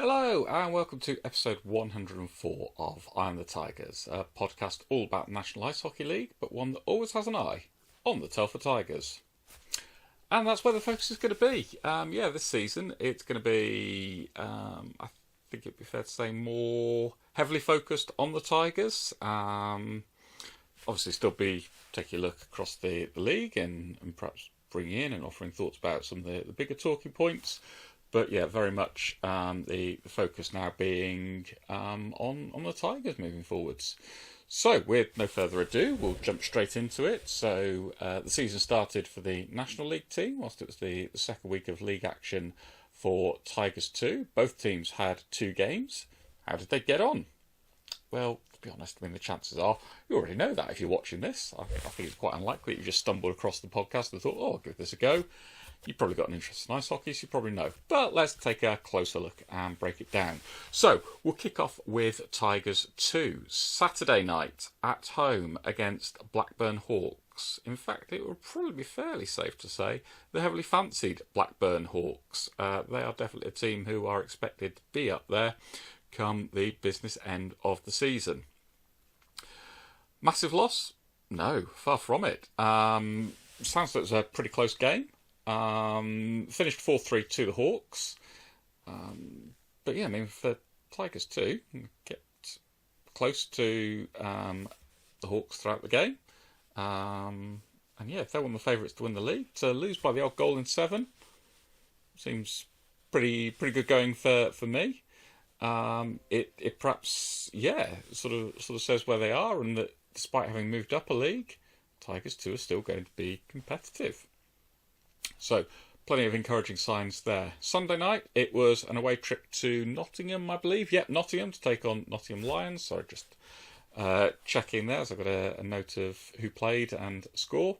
Hello and welcome to episode 104 of I Am the Tigers, a podcast all about the National Ice Hockey League, but one that always has an eye on the Telford Tigers. And that's where the focus is going to be. This season it's going to be, I think it'd be fair to say, more heavily focused on the Tigers. Obviously still be taking a look across the league and perhaps bringing in and offering thoughts about some of the bigger talking points. But yeah, very much the focus now being on the Tigers moving forwards. So with no further ado, we'll jump straight into it. So the season started for the National League team, whilst it was the second week of league action for Tigers 2. Both teams had 2 games. How did they get on? Well, to be honest, the chances are you already know that if you're watching this. I think it's quite unlikely that you just stumbled across the podcast and thought, I'll give this a go. You've probably got an interest in ice hockey, so you probably know. But let's take a closer look and break it down. So, we'll kick off with Tigers 2. Saturday night at home against Blackburn Hawks. In fact, it would probably be fairly safe to say the heavily fancied Blackburn Hawks. They are definitely a team who are expected to be up there come the business end of the season. Massive loss? No, far from it. Sounds like it was a pretty close game. Finished 4-3 to the Hawks. But yeah, for Tigers too, kept close to the Hawks throughout the game. And yeah, they're one of the favourites to win the league. To lose by the odd goal in 7 seems pretty good going for me. It perhaps sort of says where they are, and that despite having moved up a league, Tigers 2 are still going to be competitive. So, plenty of encouraging signs there. Sunday night, it was an away trip to Nottingham, I believe. Yep, Nottingham to take on Nottingham Lions. Sorry, just checking there. So I've got a note of who played and score.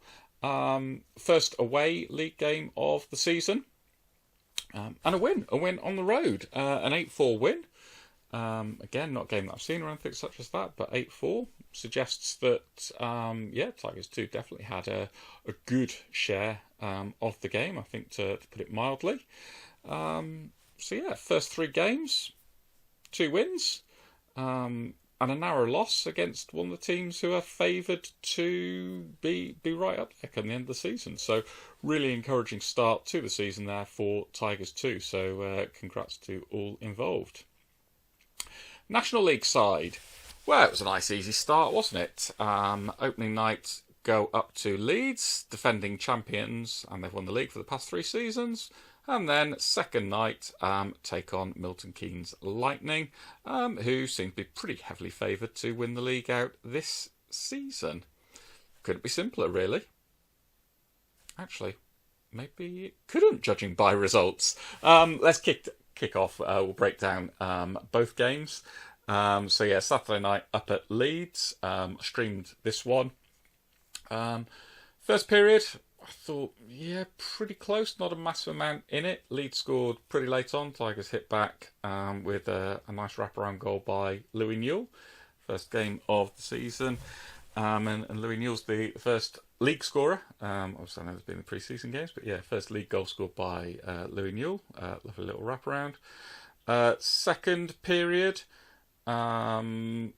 First away league game of the season. And a win on the road. An 8-4 win. Again, not a game that I've seen or anything such as that, but 8-4 suggests that, Tigers 2 definitely had a good share of the game, I think, to put it mildly. First 3 games, 2 wins, and a narrow loss against one of the teams who are favoured to be right up there come the end of the season. So, really encouraging start to the season there for Tigers 2. So, congrats to all involved. National League side. Well, it was a nice easy start, wasn't it? Opening night go up to Leeds, defending champions, and they've won the league for the past 3 seasons. And then second night, take on Milton Keynes Lightning, who seem to be pretty heavily favoured to win the league out this season. Couldn't be simpler, really. Actually, maybe it couldn't, judging by results. Let's kick off. We'll break down both games. Saturday night up at Leeds. Streamed this one. First period, I thought, pretty close. Not a massive amount in it. Leeds scored pretty late on. Tigers hit back with a nice wraparound goal by Louis Newell. First game of the season. And Louis Newell's the first league scorer. Obviously, I know there's been the pre-season games, but first league goal scored by Louis Newell. Lovely little wraparound. Second period, both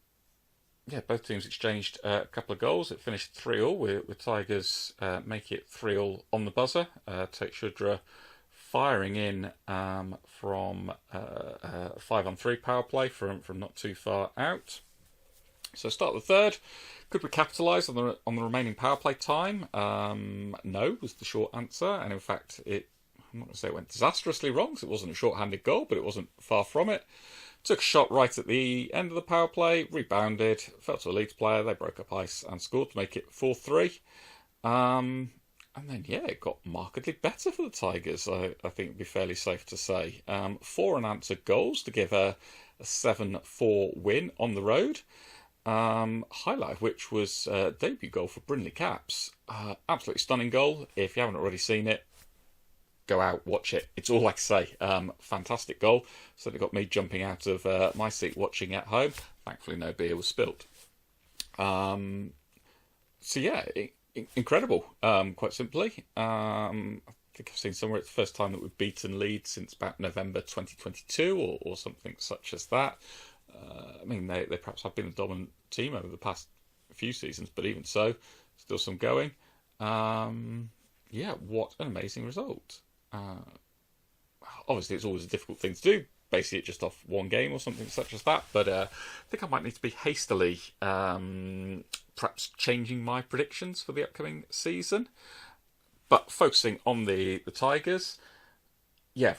teams exchanged a couple of goals. It finished 3-3 with Tigers make it 3-3 on the buzzer. Tate Shudra firing in from a 5-on-3 power play from not too far out. So start the third. Could we capitalise on the remaining power play time? No, was the short answer. And in fact, I'm not going to say it went disastrously wrong, because it wasn't a short-handed goal, but it wasn't far from it. Took a shot right at the end of the power play, rebounded, fell to a Leeds player, they broke up ice and scored to make it 4-3. And then, it got markedly better for the Tigers, I think it'd be fairly safe to say. 4 unanswered goals to give a 7-4 win on the road. Highlight of which was a debut goal for Brindley Caps. Absolutely stunning goal. If you haven't already seen it, go out, watch it. It's all I can say. Fantastic goal. Certainly got me jumping out of my seat watching at home. Thankfully, no beer was spilt. Incredible. Quite simply. I think I've seen somewhere it's the first time that we've beaten Leeds since about November 2022 or something such as that. I mean, they perhaps have been a dominant team over the past few seasons, but even so, still some going. Yeah, what an amazing result. Obviously, it's always a difficult thing to do, basically it just off one game or something such as that, but I think I might need to be hastily perhaps changing my predictions for the upcoming season. But focusing on the Tigers, yeah,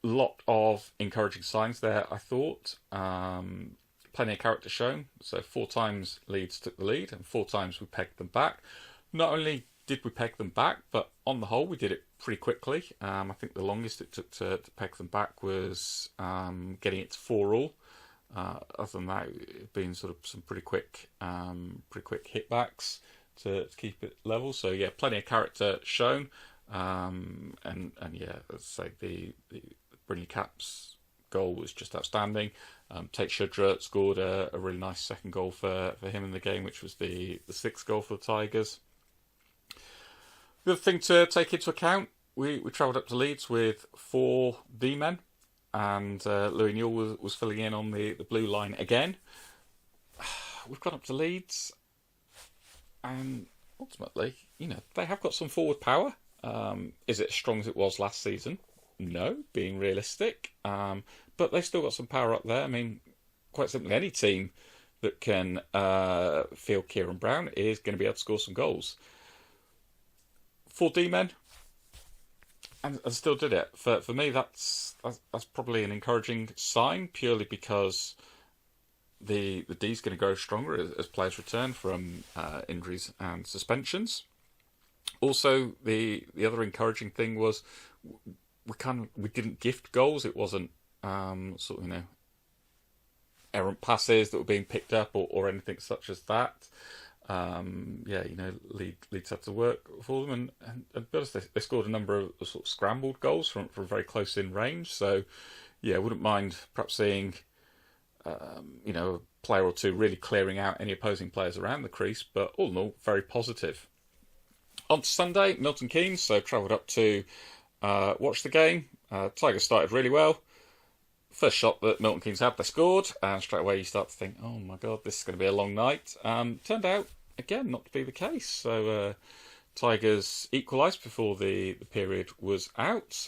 lot of encouraging signs there, I thought. Plenty of character shown. So 4 times Leeds took the lead and 4 times we pegged them back. Not only did we peg them back, but on the whole we did it pretty quickly. I think the longest it took to peg them back was getting it to 4-4. Other than that, it been sort of some pretty quick hitbacks to keep it level. So yeah, plenty of character shown. And yeah, as I say, the Brindley Caps goal was just outstanding. Tate Shudra scored a really nice second goal for him in the game, which was the 6th goal for the Tigers. The other thing to take into account, we travelled up to Leeds with 4 D-men, and Louis Newell was filling in on the blue line again. We've gone up to Leeds, and ultimately, they have got some forward power. Is it as strong as it was last season? No, being realistic. But they've still got some power up there. I mean, quite simply, any team that can field Kieran Brown is going to be able to score some goals. 4 D-men, and still did it. For me, that's probably an encouraging sign, purely because the D's going to grow stronger as players return from injuries and suspensions. Also, the other encouraging thing was we didn't gift goals. It wasn't errant passes that were being picked up or anything such as that. Leeds had to work for them, and they scored a number of sort of scrambled goals from very close in range. So yeah, I wouldn't mind perhaps seeing a player or two really clearing out any opposing players around the crease. But all in all, very positive. On to Sunday, Milton Keynes, so travelled up to watch the game. Tigers started really well. First shot that Milton Keynes had, they scored, and straight away you start to think, oh my god, this is going to be a long night. Turned out, again, not to be the case. So Tigers equalised before the period was out.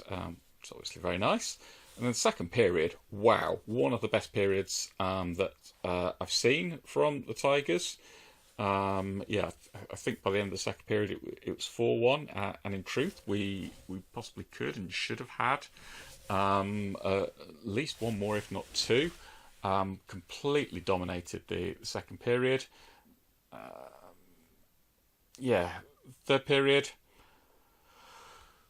It's obviously very nice. And then the second period, wow, one of the best periods that I've seen from the Tigers. I think by the end of the second period it was 4-1, and in truth we possibly could and should have had at least one more, if not 2. Completely dominated the second period. Third period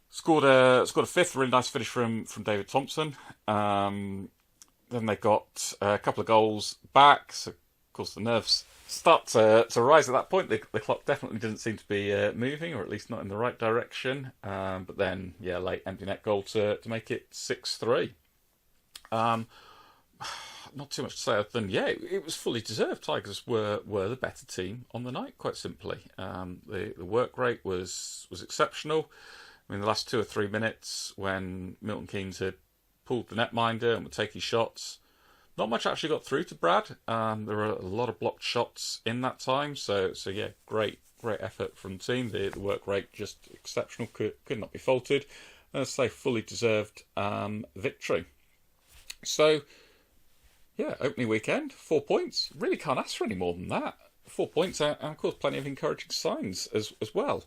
scored a 5th, really nice finish from David Thompson. Then they got a couple of goals back, so of course the nerves start to rise at that point. The clock definitely didn't seem to be moving, or at least not in the right direction. But then, late empty net goal to make it 6-3. Not too much to say other than, it was fully deserved. Tigers were the better team on the night, quite simply. The work rate was exceptional. I mean, the last 2 or 3 minutes when Milton Keynes had pulled the netminder and were taking shots, not much actually got through to Brad. There were a lot of blocked shots in that time. So yeah, great effort from the team. The work rate just exceptional, could not be faulted. And as I say, fully deserved victory. So yeah, opening weekend, 4 points. Really can't ask for any more than that. 4 points, and of course plenty of encouraging signs as well.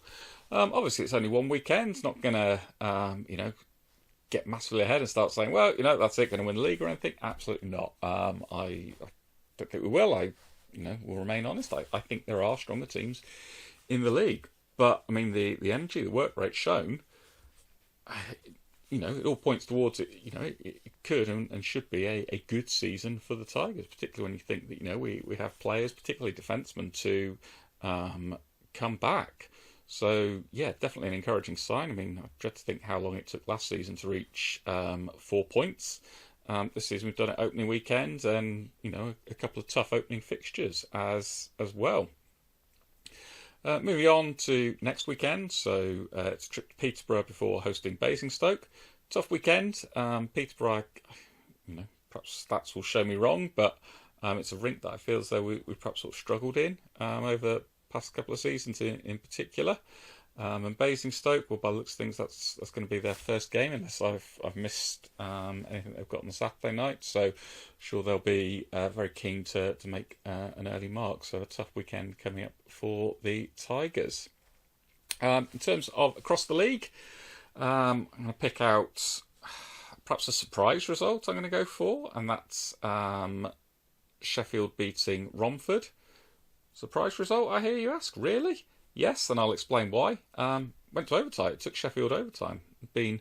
Obviously it's only one weekend. It's not going to get massively ahead and start saying, well, that's it, going to win the league or anything. Absolutely not. I don't think we will. We'll remain honest. I think there are stronger teams in the league. But, I mean, the energy, the work rate shown, it all points towards it. It could and should be a good season for the Tigers, particularly when you think that, we have players, particularly defensemen, to come back. So, yeah, definitely an encouraging sign. I mean, I dread to think how long it took last season to reach 4 points. This season we've done it opening weekend and, a couple of tough opening fixtures as well. Moving on to next weekend, so it's a trip to Peterborough before hosting Basingstoke. Tough weekend. Peterborough, perhaps stats will show me wrong, but it's a rink that I feel as though we perhaps sort of struggled in over the past couple of seasons in particular. And Basingstoke, well, by the looks of things, that's going to be their first game, unless I've missed anything they've got on the Saturday night. So, sure they'll be very keen to make an early mark. So, a tough weekend coming up for the Tigers. In terms of across the league, I'm going to pick out perhaps a surprise result. I'm going to go for, and that's Sheffield beating Romford. Surprise result, I hear you ask. Really? Yes, and I'll explain why. Went to overtime. It took Sheffield overtime. Been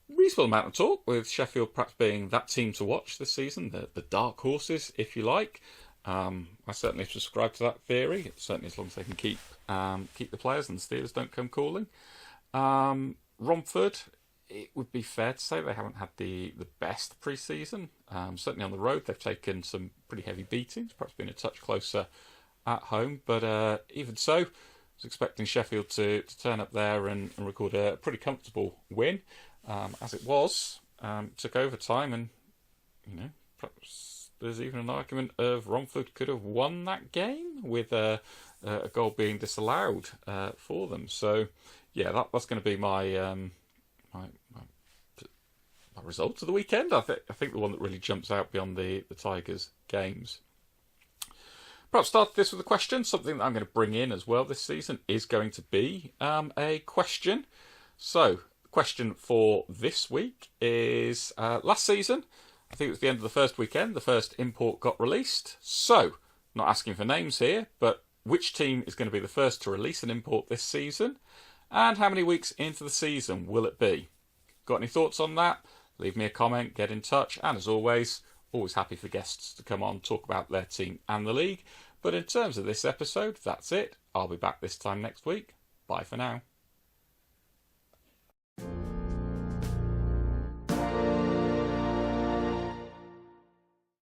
a reasonable amount of talk with Sheffield perhaps being that team to watch this season, the dark horses, if you like. I certainly subscribe to that theory. Certainly as long as they can keep the players and the Steelers don't come calling. Romford, it would be fair to say they haven't had the best pre-season. Certainly on the road, they've taken some pretty heavy beatings, perhaps been a touch closer at home, but even so, I was expecting Sheffield to turn up there and record a pretty comfortable win. As it was, took overtime, and perhaps there's even an argument of Romford could have won that game with a goal being disallowed for them. So, yeah, that's going to be my result of the weekend. I think the one that really jumps out beyond the Tigers games. Perhaps start this with a question. Something that I'm going to bring in as well this season is going to be a question. So, the question for this week is last season, I think it was the end of the first weekend, the first import got released. So, not asking for names here, but which team is going to be the first to release an import this season? And how many weeks into the season will it be? Got any thoughts on that? Leave me a comment, get in touch, and as always happy for guests to come on, talk about their team and the league. But in terms of this episode, that's it. I'll be back this time next week. Bye for now.